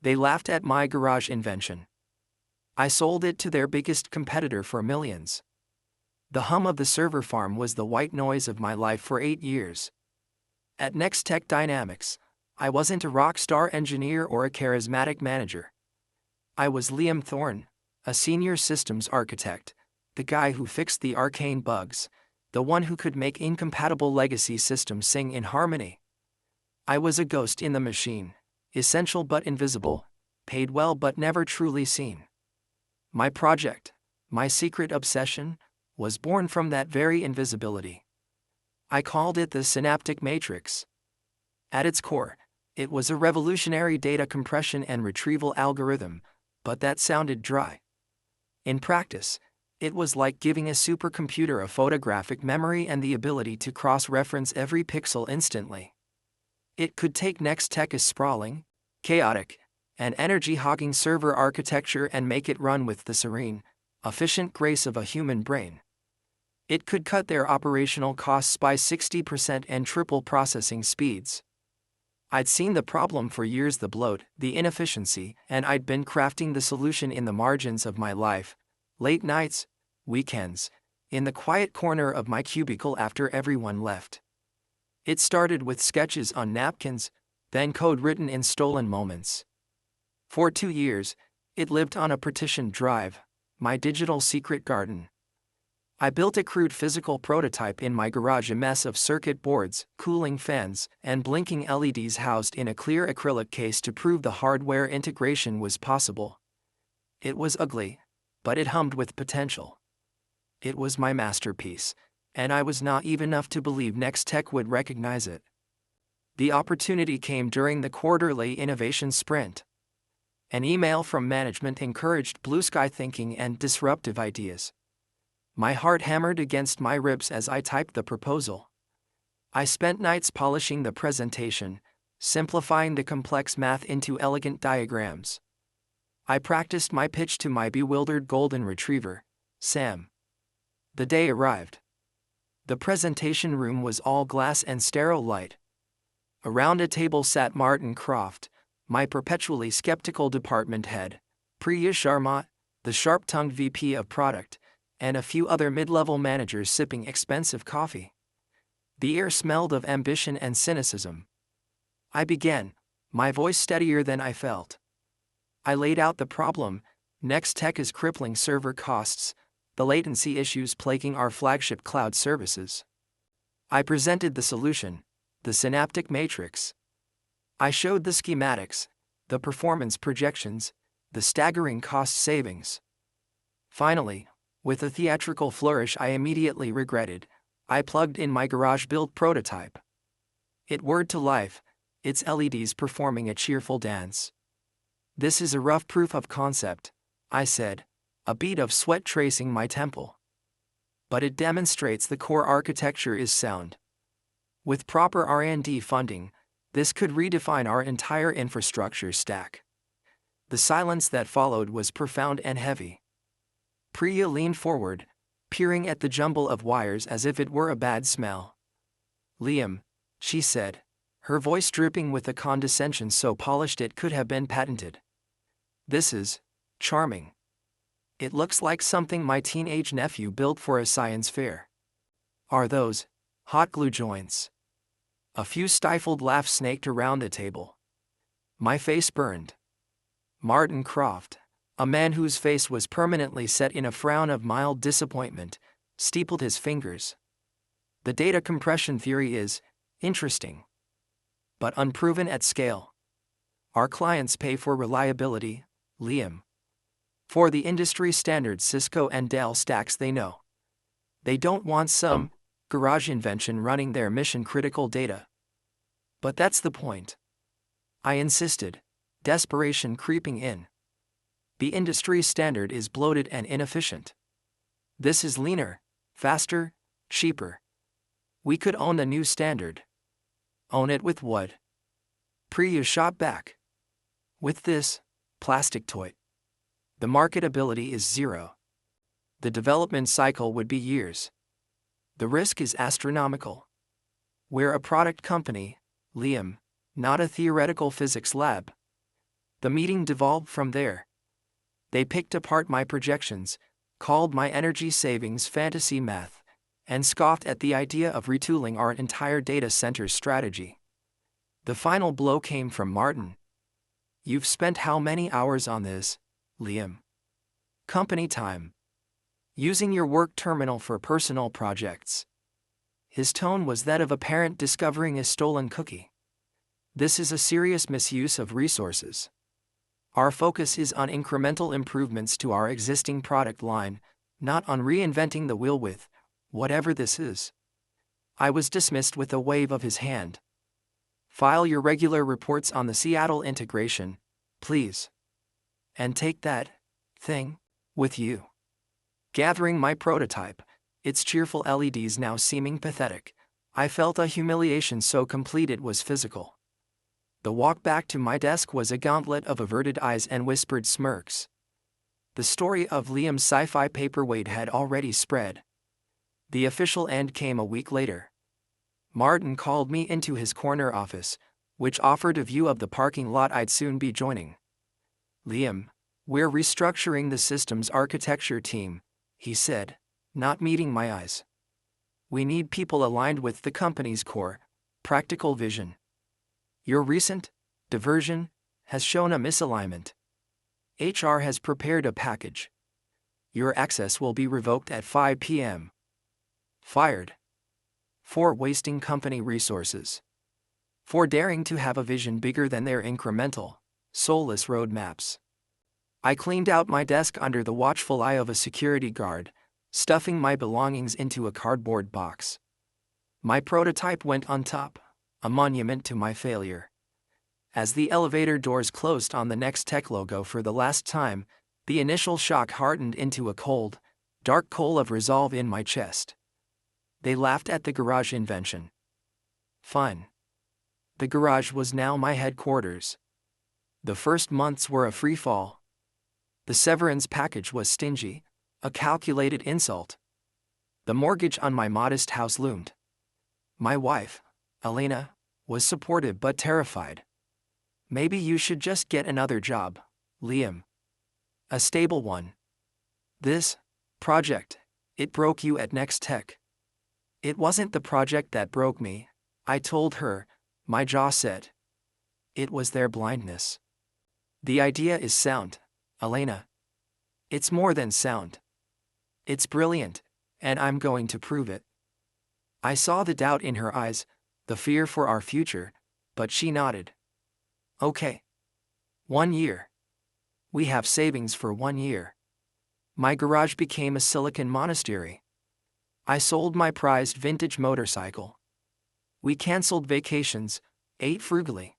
They laughed at my garage invention. I sold it to their biggest competitor for millions. The hum of the server farm was the white noise of my life for 8 years. At Next Tech Dynamics, I wasn't a rock star engineer or a charismatic manager. I was Liam Thorne, a senior systems architect, the guy who fixed the arcane bugs, the one who could make incompatible legacy systems sing in harmony. I was a ghost in the machine, essential but invisible, paid well but never truly seen. My project, my secret obsession, was born from that very invisibility. I called it the synaptic matrix. At its core, it was a revolutionary data compression and retrieval algorithm, but that sounded dry. In practice, it was like giving a supercomputer a photographic memory and the ability to cross-reference every pixel instantly. It could take Next Tech's sprawling, chaotic, and energy-hogging server architecture and make it run with the serene, efficient grace of a human brain. It could cut their operational costs by 60% and triple processing speeds. I'd seen the problem for years: the bloat, the inefficiency, and I'd been crafting the solution in the margins of my life, late nights, weekends, in the quiet corner of my cubicle after everyone left. It started with sketches on napkins, then code written in stolen moments. For 2 years, it lived on a partitioned drive, my digital secret garden. I built a crude physical prototype in my garage, a mess of circuit boards, cooling fans, and blinking LEDs housed in a clear acrylic case to prove the hardware integration was possible. It was ugly, but it hummed with potential. It was my masterpiece, and I was naive enough to believe Next Tech would recognize it. The opportunity came during the quarterly innovation sprint. An email from management encouraged blue sky thinking and disruptive ideas. My heart hammered against my ribs as I typed the proposal. I spent nights polishing the presentation, simplifying the complex math into elegant diagrams. I practiced my pitch to my bewildered golden retriever, Sam. The day arrived. The presentation room was all glass and sterile light. Around a table sat Martin Croft, my perpetually skeptical department head, Priya Sharma, the sharp-tongued VP of product, and a few other mid-level managers sipping expensive coffee. The air smelled of ambition and cynicism. I began, my voice steadier than I felt. I laid out the problem: Next Tech is crippling server costs, the latency issues plaguing our flagship cloud services. I presented the solution, the synaptic matrix. I showed the schematics, the performance projections, the staggering cost savings. Finally, with a theatrical flourish I immediately regretted, I plugged in my garage-built prototype. It whirred to life, its LEDs performing a cheerful dance. "This is a rough proof of concept," I said, a bead of sweat tracing my temple. "But it demonstrates the core architecture is sound. With proper R&D funding, this could redefine our entire infrastructure stack." The silence that followed was profound and heavy. Priya leaned forward, peering at the jumble of wires as if it were a bad smell. "Liam," she said, her voice dripping with a condescension so polished it could have been patented. "This is charming. It looks like something my teenage nephew built for a science fair. Are those hot glue joints?" A few stifled laughs snaked around the table. My face burned. Martin Croft, a man whose face was permanently set in a frown of mild disappointment, steepled his fingers. "The data compression theory is interesting, but unproven at scale. Our clients pay for reliability, Liam. For the industry standard Cisco and Dell stacks they know. They don't want some garage invention running their mission-critical data." "But that's the point," I insisted, desperation creeping in. "The industry standard is bloated and inefficient. This is leaner, faster, cheaper. We could own the new standard." "Own it with what?" Priya shot back. "With this plastic toy. The marketability is zero. The development cycle would be years. The risk is astronomical. We're a product company, Liam, not a theoretical physics lab. The meeting devolved from there. They picked apart my projections, called my energy savings fantasy math, and scoffed at the idea of retooling our entire data center strategy. The final blow came from Martin. "You've spent how many hours on this, Liam?" "Company time. Using your work terminal for personal projects." His tone was that of a parent discovering a stolen cookie. "This is a serious misuse of resources. Our focus is on incremental improvements to our existing product line, not on reinventing the wheel with whatever this is." I was dismissed with a wave of his hand. "File your regular reports on the Seattle integration, please. And take that thing with you." Gathering my prototype, its cheerful LEDs now seeming pathetic, I felt a humiliation so complete it was physical. The walk back to my desk was a gauntlet of averted eyes and whispered smirks. The story of Liam's sci-fi paperweight had already spread. The official end came a week later. Martin called me into his corner office, which offered a view of the parking lot I'd soon be joining. "Liam, we're restructuring the systems architecture team," he said, not meeting my eyes. "We need people aligned with the company's core, practical vision. Your recent diversion has shown a misalignment. HR has prepared a package. Your access will be revoked at 5 p.m. Fired. For wasting company resources. For daring to have a vision bigger than their incremental, soulless roadmaps." I cleaned out my desk under the watchful eye of a security guard, stuffing my belongings into a cardboard box. My prototype went on top, a monument to my failure. As the elevator doors closed on the Next Tech logo for the last time, the initial shock hardened into a cold, dark coal of resolve in my chest. They laughed at the garage invention. Fine. The garage was now my headquarters. The first months were a free fall. The severance package was stingy, a calculated insult. The mortgage on my modest house loomed. My wife, Elena, was supportive but terrified. "Maybe you should just get another job, Liam. A stable one. This project, it broke you at Next Tech." "It wasn't the project that broke me," I told her, my jaw set. "It was their blindness. The idea is sound, Elena. It's more than sound. It's brilliant, and I'm going to prove it." I saw the doubt in her eyes, the fear for our future, but she nodded. "Okay. 1 year. We have savings for 1 year." My garage became a silicon monastery. I sold my prized vintage motorcycle. We canceled vacations, ate frugally.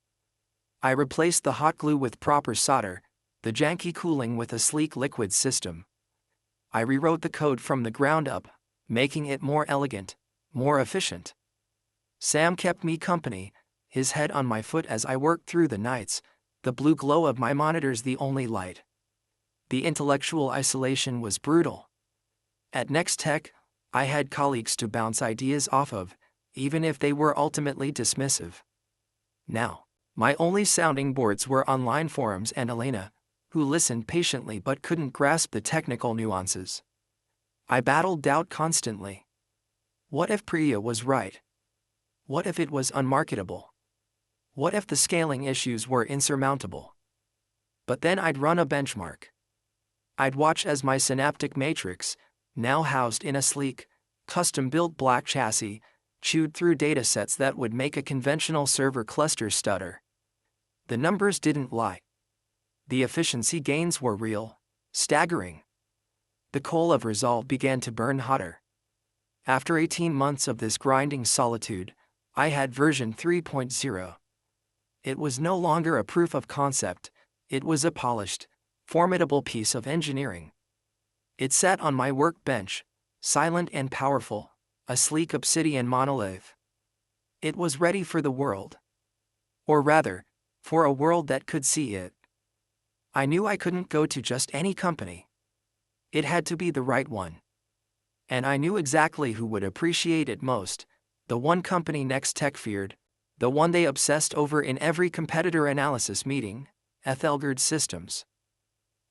I replaced the hot glue with proper solder, the janky cooling with a sleek liquid system. I rewrote the code from the ground up, making it more elegant, more efficient. Sam kept me company, his head on my foot as I worked through the nights, the blue glow of my monitors the only light. The intellectual isolation was brutal. At Next Tech, I had colleagues to bounce ideas off of, even if they were ultimately dismissive. Now, my only sounding boards were online forums and Elena, who listened patiently but couldn't grasp the technical nuances. I battled doubt constantly. What if Priya was right? What if it was unmarketable? What if the scaling issues were insurmountable? But then I'd run a benchmark. I'd watch as my synaptic matrix, now housed in a sleek, custom-built black chassis, chewed through datasets that would make a conventional server cluster stutter. The numbers didn't lie. The efficiency gains were real, staggering. The coal of resolve began to burn hotter. After 18 months of this grinding solitude, I had version 3.0. It was no longer a proof of concept, it was a polished, formidable piece of engineering. It sat on my workbench, silent and powerful, a sleek obsidian monolith. It was ready for the world. Or rather, for a world that could see it. I knew I couldn't go to just any company. It had to be the right one. And I knew exactly who would appreciate it most, the one company Next Tech feared, the one they obsessed over in every competitor analysis meeting, Ethelgard Systems.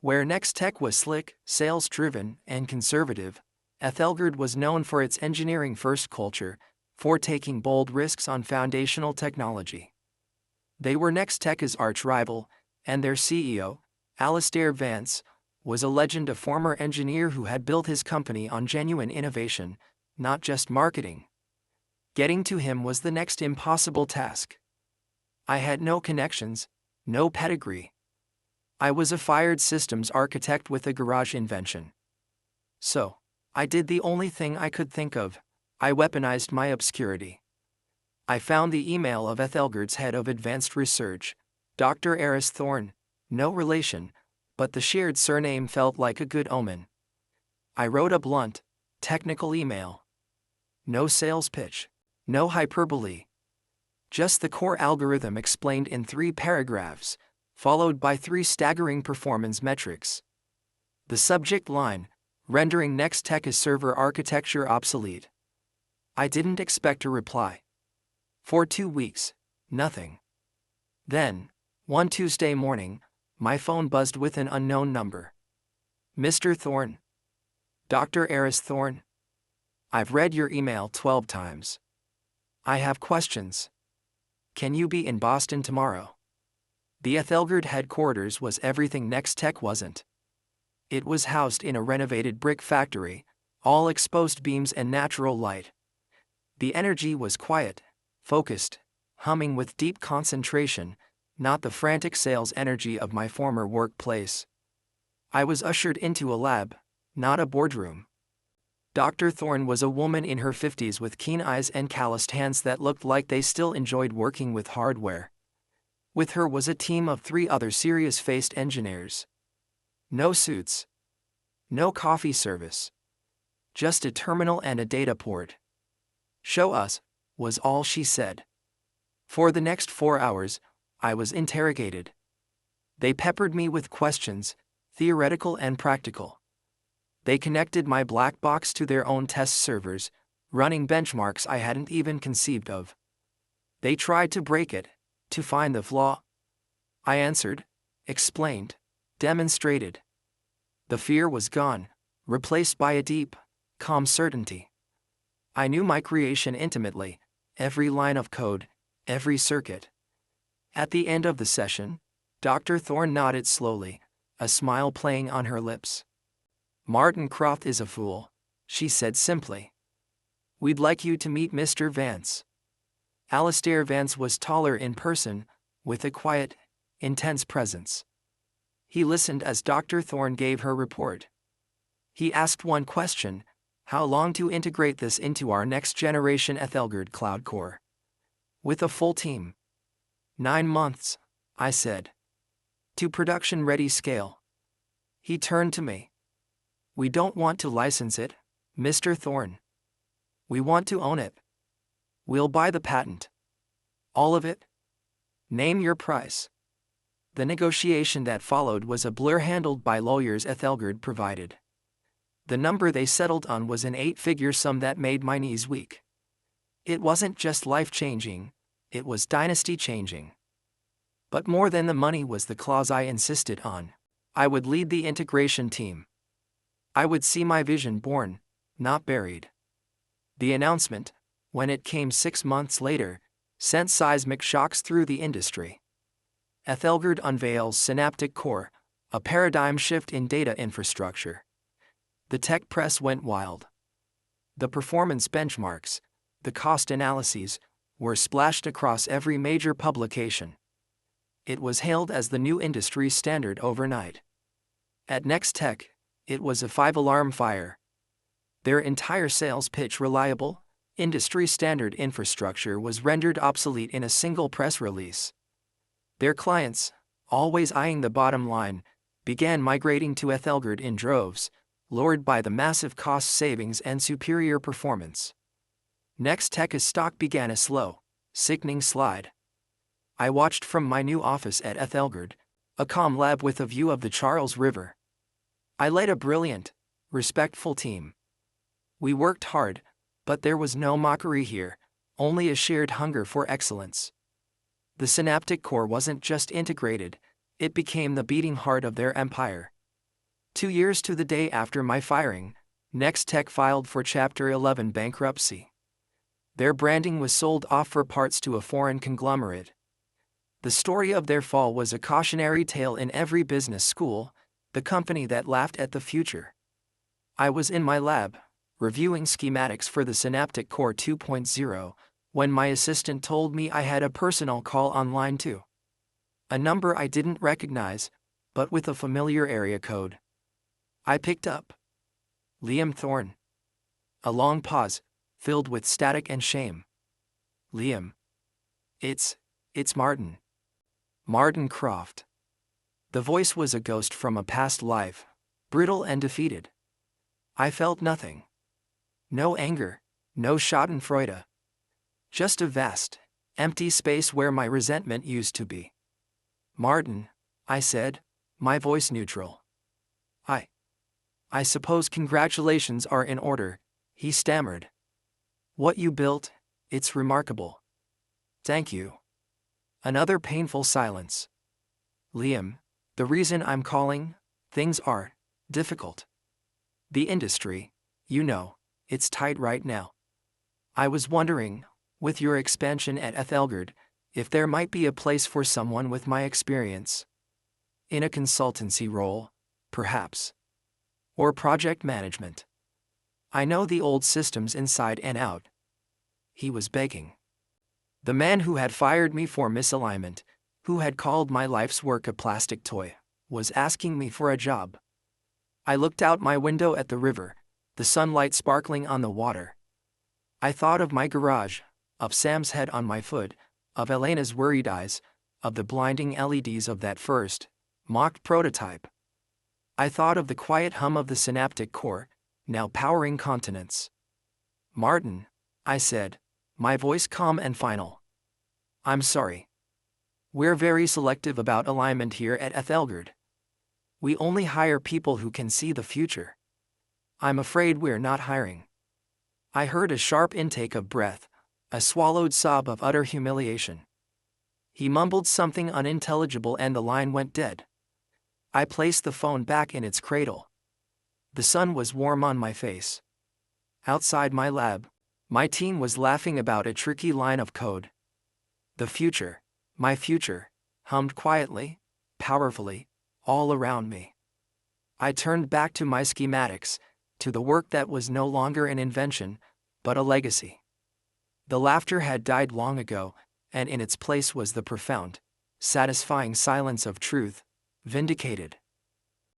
Where Nextech was slick, sales-driven, and conservative, Ethelgard was known for its engineering-first culture, for taking bold risks on foundational technology. They were Nextech's arch-rival, and their CEO, Alastair Vance, was a legend, a former engineer who had built his company on genuine innovation, not just marketing. Getting to him was the next impossible task. I had no connections, no pedigree. I was a fired systems architect with a garage invention. So, I did the only thing I could think of. I weaponized my obscurity. I found the email of Ethelgard's head of advanced research, Dr. Eris Thorne, no relation, but the shared surname felt like a good omen. I wrote a blunt, technical email. No sales pitch, no hyperbole. Just the core algorithm explained in 3 paragraphs, followed by 3 staggering performance metrics. The subject line, rendering Nextech's server architecture obsolete. I didn't expect a reply. For 2 weeks, nothing. Then, one Tuesday morning, my phone buzzed with an unknown number. Mr. Thorne. Dr. Eris Thorne. I've read your email 12 times. I have questions. Can you be in Boston tomorrow? The Ethelgard headquarters was everything Nextech wasn't. It was housed in a renovated brick factory, all exposed beams and natural light. The energy was quiet, focused, humming with deep concentration, not the frantic sales energy of my former workplace. I was ushered into a lab, not a boardroom. Dr. Thorne was a woman in her 50s with keen eyes and calloused hands that looked like they still enjoyed working with hardware. With her was a team of 3 other serious-faced engineers. No suits. No coffee service. Just a terminal and a data port. "Show us," was all she said. For the next 4 hours, I was interrogated. They peppered me with questions, theoretical and practical. They connected my black box to their own test servers, running benchmarks I hadn't even conceived of. They tried to break it, to find the flaw. I answered, explained, demonstrated. The fear was gone, replaced by a deep, calm certainty. I knew my creation intimately, every line of code, every circuit. At the end of the session, Dr. Thorne nodded slowly, a smile playing on her lips. "Martin Croft is a fool," she said simply. "We'd like you to meet Mr. Vance." Alastair Vance was taller in person, with a quiet, intense presence. He listened as Dr. Thorne gave her report. He asked one question: how long to integrate this into our next-generation Ethelgard cloud core? With a full team. 9 months, I said. To production-ready scale. He turned to me. "We don't want to license it, Mr. Thorne. We want to own it. We'll buy the patent. All of it. Name your price." The negotiation that followed was a blur handled by lawyers Ethelgard provided. The number they settled on was an 8-figure sum that made my knees weak. It wasn't just life-changing, it was dynasty-changing. But more than the money was the clause I insisted on. I would lead the integration team. I would see my vision born, not buried. The announcement, when it came 6 months later, sent seismic shocks through the industry. Ethelgard unveils Synaptic Core, a paradigm shift in data infrastructure. The tech press went wild. The performance benchmarks, the cost analyses, were splashed across every major publication. It was hailed as the new industry standard overnight. At Nextech, it was a 5-alarm fire. Their entire sales pitch, reliable, industry-standard infrastructure, was rendered obsolete in a single press release. Their clients, always eyeing the bottom line, began migrating to Ethelgard in droves, lured by the massive cost savings and superior performance. Nextech's stock began a slow, sickening slide. I watched from my new office at Ethelgard, a calm lab with a view of the Charles River. I led a brilliant, respectful team. We worked hard, but there was no mockery here, only a shared hunger for excellence. The Synaptic Core wasn't just integrated, It became the beating heart of their empire. 2 years to the day after my firing, Nextech filed for Chapter 11 bankruptcy. Their branding was sold off for parts to a foreign conglomerate. The story of their fall was a cautionary tale in every business school, the company that laughed at the future. I was in my lab, reviewing schematics for the Synaptic Core 2.0, when my assistant told me I had a personal call on line 2. A number I didn't recognize, but with a familiar area code. I picked up. Liam Thorne. A long pause, filled with static and shame. Liam. It's Martin. Martin Croft. The voice was a ghost from a past life, brittle and defeated. I felt nothing. No anger, no schadenfreude. Just a vast, empty space where my resentment used to be. Martin, I said, my voice neutral. I suppose congratulations are in order, he stammered. What you built, it's remarkable. Thank you. Another painful silence. Liam, the reason I'm calling, things are difficult. The industry, you know, it's tight right now. I was wondering, with your expansion at Ethelgard, if there might be a place for someone with my experience. In a consultancy role, perhaps. Or project management. I know the old systems inside and out. He was begging. The man who had fired me for misalignment, who had called my life's work a plastic toy, was asking me for a job. I looked out my window at the river, the sunlight sparkling on the water. I thought of my garage, of Sam's head on my foot, of Elena's worried eyes, of the blinding LEDs of that first, mocked prototype. I thought of the quiet hum of the synaptic core, now powering continents. Martin, I said, my voice calm and final. I'm sorry. We're very selective about alignment here at Ethelgard. We only hire people who can see the future. I'm afraid we're not hiring. I heard a sharp intake of breath, a swallowed sob of utter humiliation. He mumbled something unintelligible and the line went dead. I placed the phone back in its cradle. The sun was warm on my face. Outside my lab, my team was laughing about a tricky line of code. The future, my future, hummed quietly, powerfully, all around me. I turned back to my schematics, to the work that was no longer an invention, but a legacy. The laughter had died long ago, and in its place was the profound, satisfying silence of truth, vindicated.